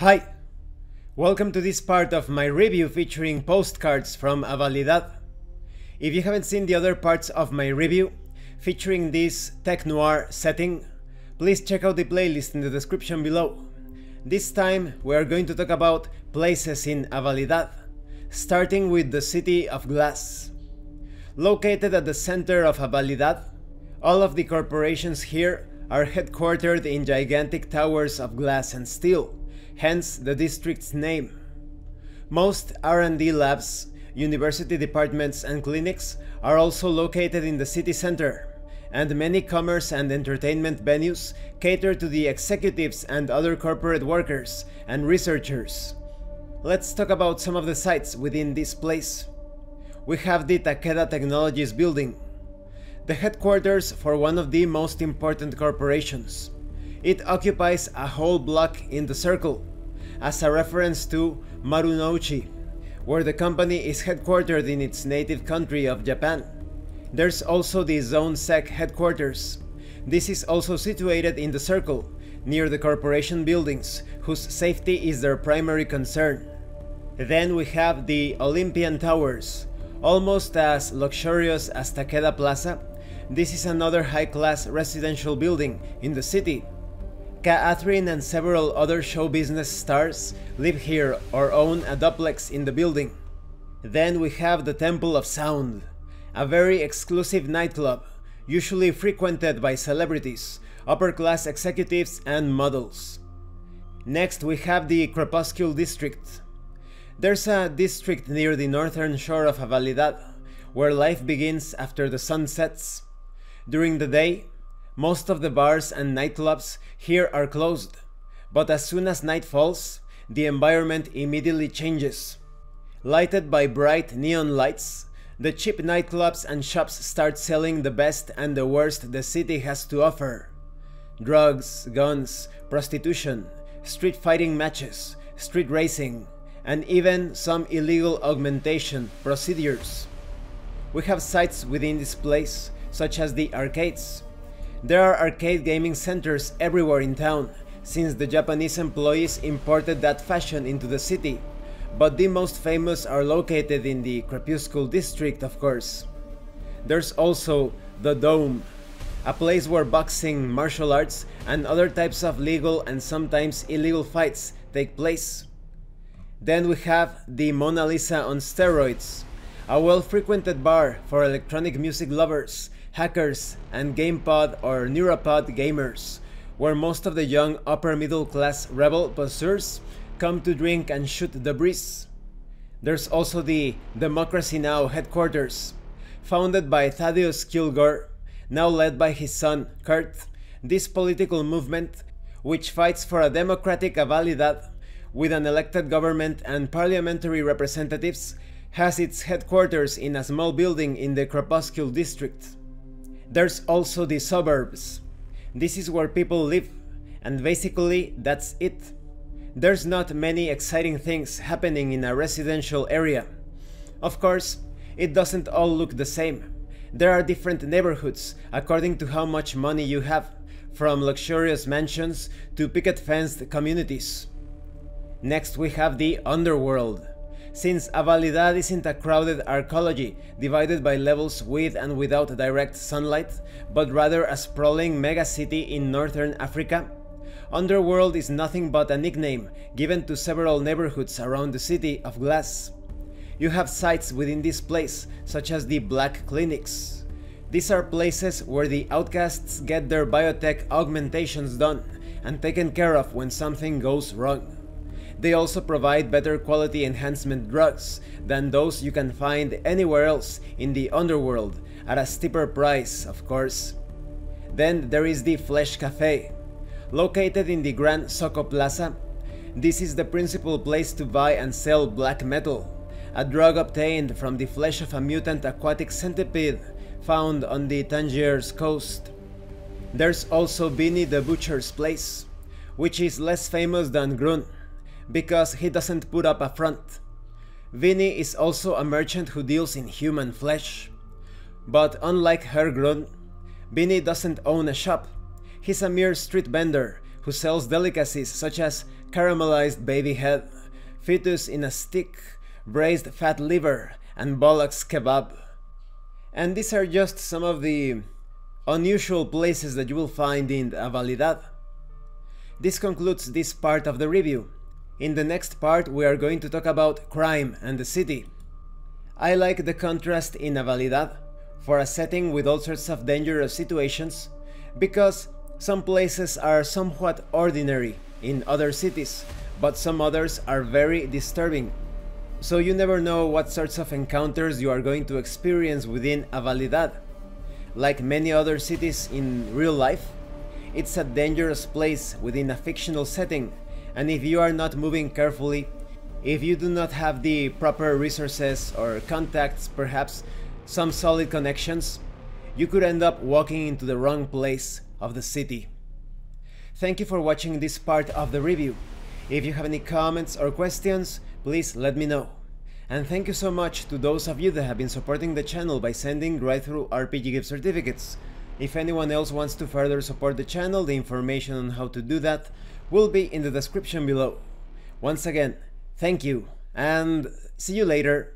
Hi! Welcome to this part of my review featuring postcards from Avalidad. If you haven't seen the other parts of my review featuring this tech-noir setting, please check out the playlist in the description below. This time we are going to talk about places in Avalidad, starting with the City of Glass. Located at the center of Avalidad, all of the corporations here are headquartered in gigantic towers of glass and steel, hence the district's name. Most R&D labs, university departments and clinics are also located in the city center, and many commerce and entertainment venues cater to the executives and other corporate workers and researchers. Let's talk about some of the sites within this place. We have the Takeda Technologies building, the headquarters for one of the most important corporations. It occupies a whole block in the circle, as a reference to Marunouchi, where the company is headquartered in its native country of Japan. There's also the Zone Sec headquarters. This is also situated in the circle, near the corporation buildings, whose safety is their primary concern. Then we have the Olympian Towers, almost as luxurious as Takeda Plaza. This is another high-class residential building in the city. Catherine and several other show business stars live here or own a duplex in the building. Then we have the Temple of Sound, a very exclusive nightclub, usually frequented by celebrities, upper-class executives and models. Next we have the Crepuscule District. There's a district near the northern shore of Avalidad, where life begins after the sun sets. During the day, most of the bars and nightclubs here are closed, but as soon as night falls, the environment immediately changes. Lighted by bright neon lights, the cheap nightclubs and shops start selling the best and the worst the city has to offer. Drugs, guns, prostitution, street fighting matches, street racing, and even some illegal augmentation procedures. We have sites within this place, such as the arcades. There are arcade gaming centers everywhere in town, since the Japanese employees imported that fashion into the city, but the most famous are located in the Crepuscule District, of course. There's also the Dome, a place where boxing, martial arts, and other types of legal and sometimes illegal fights take place. Then we have the Mona Lisa on steroids, a well-frequented bar for electronic music lovers, hackers, and GamePod or Neuropod gamers, where most of the young upper-middle-class rebel poseurs come to drink and shoot the breeze. There's also the Democracy Now! Headquarters, founded by Thaddeus Kilgore, now led by his son Kurt. This political movement, which fights for a democratic Avalidad with an elected government and parliamentary representatives, has its headquarters in a small building in the Crepuscule District. There's also the suburbs. This is where people live, and basically that's it. There's not many exciting things happening in a residential area. Of course, it doesn't all look the same. There are different neighborhoods according to how much money you have, from luxurious mansions to picket-fenced communities. Next we have the underworld. Since Avalidad isn't a crowded arcology divided by levels with and without direct sunlight, but rather a sprawling megacity in northern Africa, Underworld is nothing but a nickname given to several neighborhoods around the City of Glass. You have sites within this place, such as the Black Clinics. These are places where the outcasts get their biotech augmentations done and taken care of when something goes wrong. They also provide better quality enhancement drugs than those you can find anywhere else in the underworld, at a steeper price, of course. Then there is the Flesh Cafe. Located in the Gran Soco Plaza, this is the principal place to buy and sell black metal, a drug obtained from the flesh of a mutant aquatic centipede found on the Tangiers coast. There's also Vinny the Butcher's place, which is less famous than Grun, because he doesn't put up a front. Vinny is also a merchant who deals in human flesh. But unlike Herr Grun, Vinny doesn't own a shop. He's a mere street vendor who sells delicacies such as caramelized baby head, fetus in a stick, braised fat liver, and bullocks kebab. And these are just some of the unusual places that you will find in Avalidad. This concludes this part of the review. In the next part we are going to talk about crime and the city. I like the contrast in Avalidad for a setting with all sorts of dangerous situations, because some places are somewhat ordinary in other cities, but some others are very disturbing. So you never know what sorts of encounters you are going to experience within Avalidad. Like many other cities in real life, it's a dangerous place within a fictional setting, and if you are not moving carefully, if you do not have the proper resources or contacts, perhaps some solid connections, you could end up walking into the wrong place of the city. Thank you for watching this part of the review. If you have any comments or questions, please let me know. And thank you so much to those of you that have been supporting the channel by sending right through RPG gift certificates. If anyone else wants to further support the channel, the information on how to do that will be in the description below. Once again, thank you, and see you later.